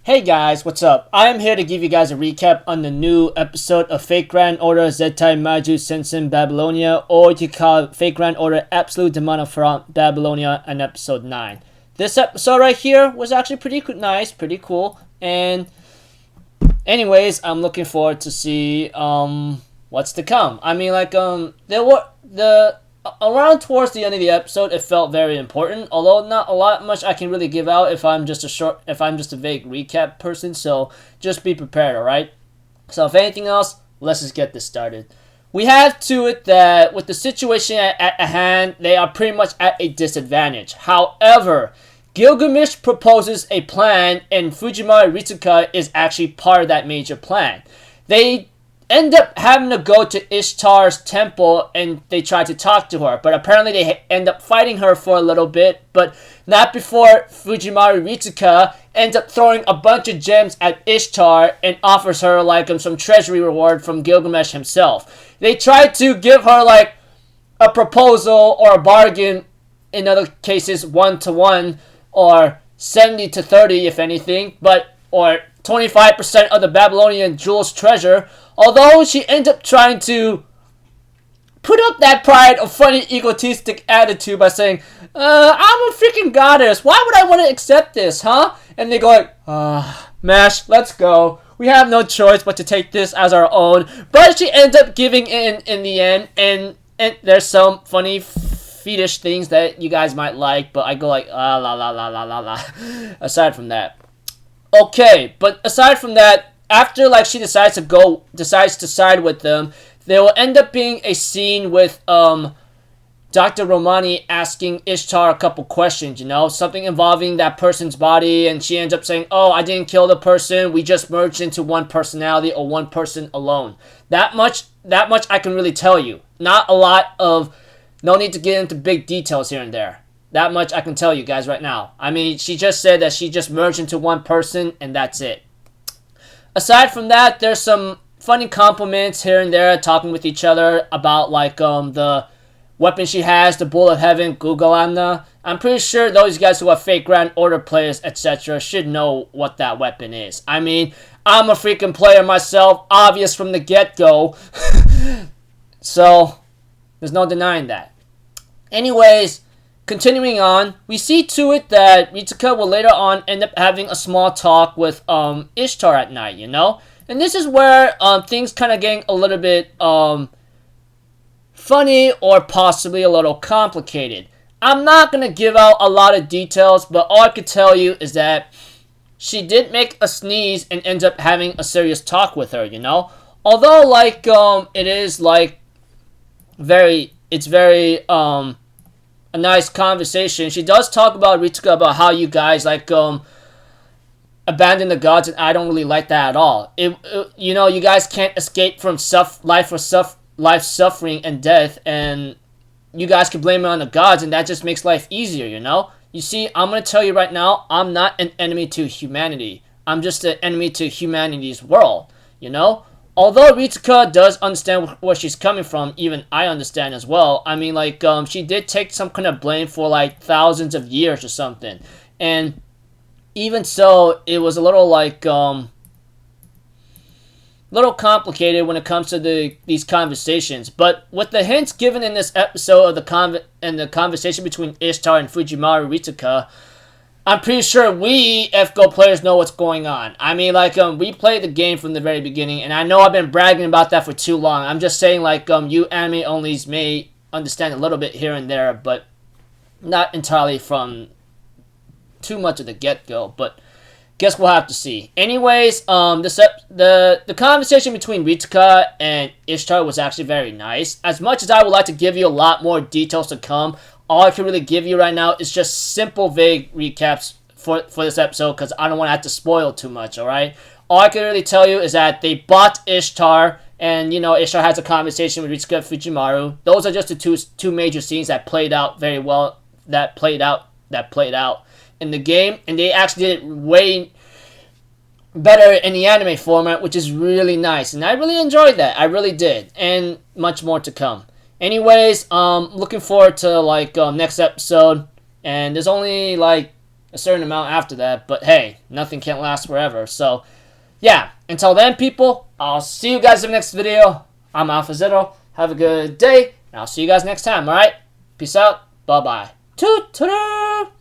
Hey guys, what's up? I am here to give you guys a recap on the new episode of Fake Grand Order絶対魔獣戦線バビロニア, or you can call it Fake Grand Order Absolute Demonic from Babylonia in episode 9. This episode right here was actually pretty nice, pretty cool, and anyways, I'm looking forward to see what's to come. I mean, like there were around towards the end of the episode, it felt very important. Although not a lot much I can really give out if I'm just a vague recap person. So just be prepared, all right? So if anything else, let's just get this started. We have to it that with the situation at hand, they are pretty much at a disadvantage. However, Gilgamesh proposes a plan, and Fujimaru Ritsuka is actually part of that major plan. They end up having to go to Ishtar's temple and they try to talk to her, but apparently they end up fighting her for a little bit, but not before Fujimaru Ritsuka ends up throwing a bunch of gems at Ishtar and offers her like some treasury reward from Gilgamesh himself. They try to give her like a proposal or a bargain, in other cases 1-to-1 or 70-30 if anything, or 25% of the Babylonian jewels treasure, although she ends up trying to put up that pride of funny egotistic attitude by saying, I'm a freaking goddess, why would I want to accept this, huh? And they go like, Mash, let's go. We have no choice but to take this as our own. But she ends up giving in the end, and there's some funny fetish things that you guys might like, but I go like, la la la la la la. Aside from that. Okay, but aside from that, after like she decides to side with them, there will end up being a scene with Dr. Romani asking Ishtar a couple questions, something involving that person's body, and she ends up saying, oh, I didn't kill the person, we just merged into one personality or one person alone. That much I can really tell you. Not a lot of, no need to get into big details here and there. That much I can tell you guys right now. I mean, she just said that she just merged into one person, and that's it. Aside from that, there's some funny compliments here and there, talking with each other about like the weapon she has, the Bull of Heaven, Gugalana. I'm pretty sure those guys who are fake Grand Order players, etc., should know what that weapon is. I mean, I'm a freaking player myself, obvious from the get-go. So, there's no denying that. Anyways, continuing on, we see to it that Ritsuka will later on end up having a small talk with Ishtar at night, And this is where things kind of getting a little bit funny or possibly a little complicated. I'm not going to give out a lot of details, but all I could tell you is that she did make a sneeze and ends up having a serious talk with her, Although, like, it is, like, it's very a nice conversation. She does talk about Ritsuka about how you guys like abandon the gods, and I don't really like that at all. You guys can't escape from life suffering and death, and you guys can blame it on the gods, and that just makes life easier. You see, I'm gonna tell you right now, I'm not an enemy to humanity. I'm just an enemy to humanity's world. Although Ritsuka does understand where she's coming from, even I understand as well. I mean, like, she did take some kind of blame for, like, thousands of years or something. And even so, it was a little, like, little complicated when it comes to these conversations. But with the hints given in this episode of the conversation between Ishtar and Fujimaru Ritsuka, I'm pretty sure we FGO players know what's going on. I mean, like, we played the game from the very beginning, and I know I've been bragging about that for too long. I'm just saying, like, you anime-onlys may understand a little bit here and there, but not entirely from too much of the get-go, but guess we'll have to see. Anyways, the conversation between Ritsuka and Ishtar was actually very nice. As much as I would like to give you a lot more details to come, all I can really give you right now is just simple, vague recaps for this episode, because I don't want to have to spoil too much, alright? All I can really tell you is that they bought Ishtar, and, Ishtar has a conversation with Ritsuka Fujimaru. Those are just the two major scenes that played out very well, that played out in the game, and they actually did it way better in the anime format, which is really nice, and I really enjoyed that. I really did, and much more to come. Anyways, looking forward to, like, next episode, and there's only, like, a certain amount after that. But hey, nothing can last forever. So, yeah. Until then, people, I'll see you guys in the next video. I'm Alpha Zero. Have a good day, and I'll see you guys next time, alright? Peace out. Bye-bye. Toot-toot!